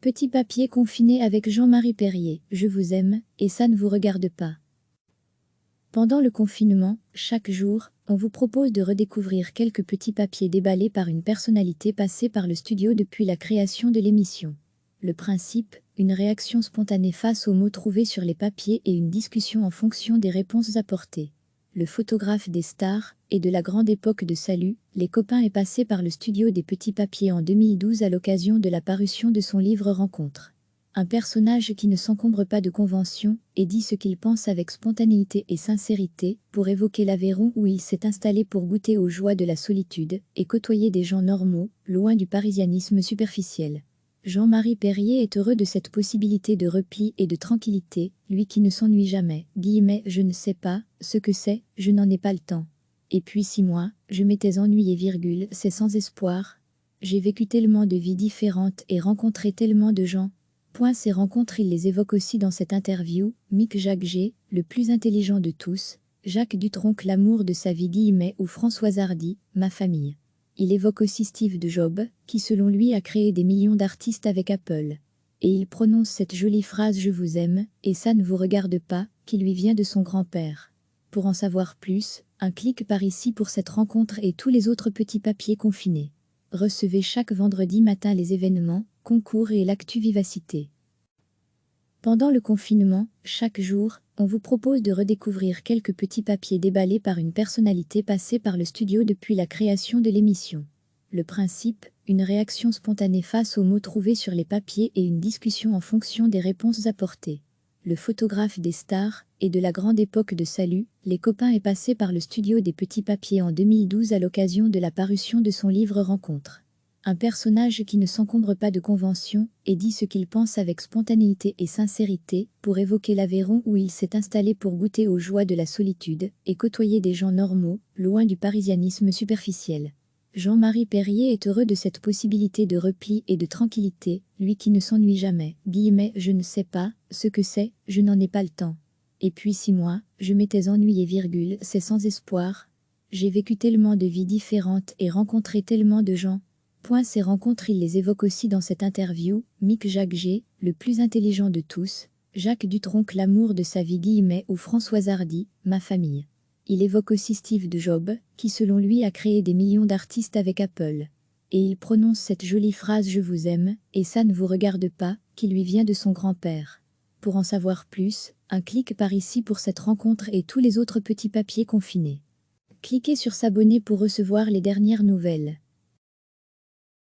Petit papier confiné avec Jean-Marie Perrier, je vous aime, et ça ne vous regarde pas. Pendant le confinement, chaque jour, on vous propose de redécouvrir quelques petits papiers déballés par une personnalité passée par le studio depuis la création de l'émission. Le principe, une réaction spontanée face aux mots trouvés sur les papiers et une discussion en fonction des réponses apportées. Le photographe des stars et de la grande époque de Salut, les copains est passé par le studio des petits papiers en 2012 à l'occasion de la parution de son livre Rencontre. Un personnage qui ne s'encombre pas de conventions et dit ce qu'il pense avec spontanéité et sincérité, pour évoquer l'Aveyron où il s'est installé pour goûter aux joies de la solitude et côtoyer des gens normaux, loin du parisianisme superficiel. Jean-Marie Perrier est heureux de cette possibilité de repli et de tranquillité, lui qui ne s'ennuie jamais. Je ne sais pas ce que c'est, je n'en ai pas le temps. Et puis 6 mois, je m'étais ennuyé, c'est sans espoir. J'ai vécu tellement de vies différentes et rencontré tellement de gens. Ces rencontres, il les évoque aussi dans cette interview. Mick Jagger, le plus intelligent de tous, Jacques Dutronc, l'amour de sa vie, ou Françoise Hardy, ma famille. Il évoque aussi Steve Jobs, qui selon lui a créé des millions d'artistes avec Apple. Et il prononce cette jolie phrase « Je vous aime, et ça ne vous regarde pas », qui lui vient de son grand-père. Pour en savoir plus, un clic par ici pour cette rencontre et tous les autres petits papiers confinés. Recevez chaque vendredi matin les événements, concours et l'actu vivacité. Pendant le confinement, chaque jour, on vous propose de redécouvrir quelques petits papiers déballés par une personnalité passée par le studio depuis la création de l'émission. Le principe, une réaction spontanée face aux mots trouvés sur les papiers et une discussion en fonction des réponses apportées. Le photographe des stars et de la grande époque de Salut, les copains est passé par le studio des petits papiers en 2012 à l'occasion de la parution de son livre Rencontre. Un personnage qui ne s'encombre pas de conventions et dit ce qu'il pense avec spontanéité et sincérité, pour évoquer l'Aveyron où il s'est installé pour goûter aux joies de la solitude et côtoyer des gens normaux, loin du parisianisme superficiel. Jean-Marie Perrier est heureux de cette possibilité de repli et de tranquillité, lui qui ne s'ennuie jamais. Je ne sais pas ce que c'est, je n'en ai pas le temps. Et puis 6 mois, je m'étais ennuyé, c'est sans espoir. J'ai vécu tellement de vies différentes et rencontré tellement de gens. Ces rencontres, il les évoque aussi dans cette interview. Mick Jagger, le plus intelligent de tous, Jacques Dutronc, l'amour de sa vie, ou Françoise Hardy, ma famille. Il évoque aussi Steve Jobs, qui selon lui a créé des millions d'artistes avec Apple. Et il prononce cette jolie phrase « Je vous aime, et ça ne vous regarde pas », qui lui vient de son grand-père. Pour en savoir plus, un clic par ici pour cette rencontre et tous les autres petits papiers confinés. Cliquez sur s'abonner pour recevoir les dernières nouvelles.